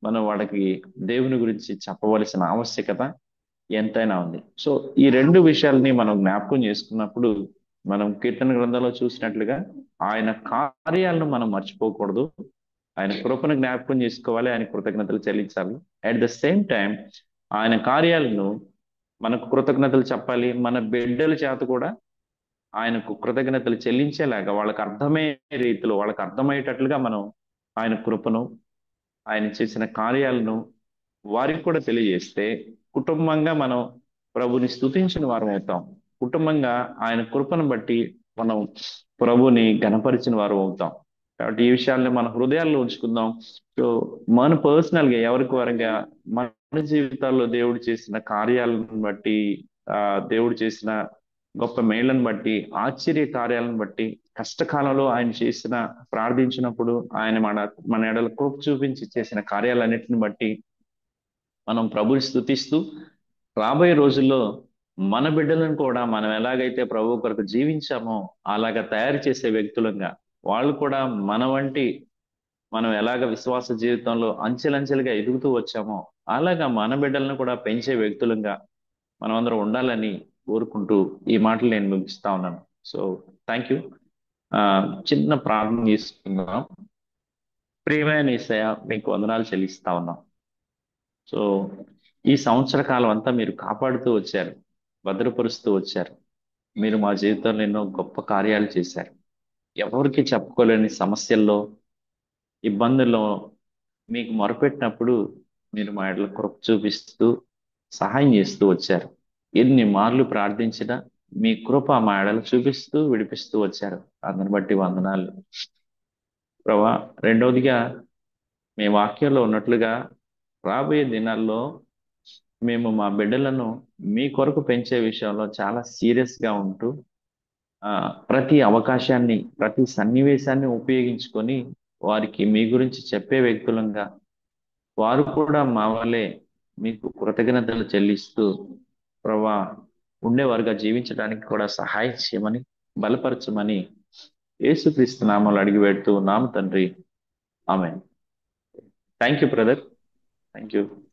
మనం వాళ్ళకి దేవుని గురించి చెప్పవలసిన ఆవశ్యకత ఎంతైనా ఉంది. సో ఈ రెండు విషయాల్ని మనం జ్ఞాపకం చేసుకున్నప్పుడు, మనం కీర్తన గ్రంథంలో చూసినట్లుగా ఆయన కార్యాలను మనం మర్చిపోకూడదు. ఆయన కృపను జ్ఞాపకం చేసుకోవాలి, ఆయన కృతజ్ఞతలు చెల్లించాలి. అట్ ద సేమ్ టైం ఆయన కార్యాలను మనకు కృతజ్ఞతలు చెప్పాలి. మన బిడ్డల చేత కూడా ఆయనకు కృతజ్ఞతలు చెల్లించేలాగా, వాళ్ళకి అర్థమయ్యే రీతిలో, వాళ్ళకి అర్థమయ్యేటట్లుగా మనం ఆయన కృపను, ఆయన చేసిన కార్యాలను వారికి కూడా తెలియజేస్తే, కుటుంబంగా మనం ప్రభుని స్తుతించిన వారం అవుతాం. కుటుంబంగా ఆయన కృపను బట్టి మనం ప్రభుని గణపరిచిన వారు అవుతాం. కాబట్టి ఈ విషయాల్ని మన హృదయాల్లో ఉంచుకుందాం. సో మన పర్సనల్ గా ఎవరికి వారంగా మన జీవితాల్లో దేవుడు చేసిన కార్యాలను బట్టి, ఆ దేవుడు చేసిన గొప్ప మేళ్లను బట్టి, ఆశ్చర్య కార్యాలను బట్టి, కష్టకాలంలో ఆయన చేసిన, ప్రార్థించినప్పుడు ఆయన మన ఎడల కృప చూపించి చేసిన కార్యాలన్నిటిని బట్టి మనం ప్రభుని స్తుతిస్తూ, రాబోయే రోజుల్లో మన బిడ్డలను కూడా మనం ఎలాగైతే ప్రభు కొరకు జీవించామో అలాగా తయారు చేసే వ్యక్తులంగా, వాళ్ళు కూడా మన వంటి, మనం ఎలాగ విశ్వాస జీవితంలో అంచెలంచెలుగా ఎదుగుతూ వచ్చామో అలాగా మన బిడ్డలను కూడా పెంచే వ్యక్తులుగా మనం అందరం ఉండాలని కోరుకుంటూ ఈ మాటలు నేను ముగిస్తా ఉన్నాను. So thank you. ఆ, చిన్న ప్రార్థన తీసుకుందాం. ప్రియమైన యేసయ్య, మీకు వందనాలు చెల్లిస్తా ఉన్నాం. సో ఈ సంవత్సర కాలం అంతా మీరు కాపాడుతూ వచ్చారు, భద్రపరుస్తూ వచ్చారు. మీరు మా జీవితంలో ఎన్నో గొప్ప కార్యాలు చేశారు. ఎవరికి చెప్పుకోలేని సమస్యల్లో, ఇబ్బందుల్లో మీకు మొరపెట్టినప్పుడు మీరు మా ఎడల కృప చూపిస్తూ సహాయం చేస్తూ వచ్చారు. ఎన్ని మార్లు ప్రార్థించినా మీ కృప మా ఎడల చూపిస్తూ విడిపిస్తూ వచ్చారు. అందుని బట్టి వందనాలు ప్రభా. రెండవదిగా మీ వాక్యంలో ఉన్నట్లుగా రాబోయే దినాల్లో మేము మా బిడ్డలను మీ కొరకు పెంచే విషయంలో చాలా సీరియస్ గా ఉంటూ ఆ, ప్రతి అవకాశాన్ని, ప్రతి సన్నివేశాన్ని ఉపయోగించుకొని వారికి మీ గురించి చెప్పే వ్యక్తులంగా, వారు కూడా మా వలె మీకు కృతజ్ఞతలు చెల్లిస్తూ ప్రభా ఉండేవారుగా జీవించడానికి కూడా సహాయం చేయమని, బలపరచమని యేసుక్రీస్తు నామములో అడిగి పెడుతూ నామ తండ్రి. ఆమె. Thank you brother. Thank you.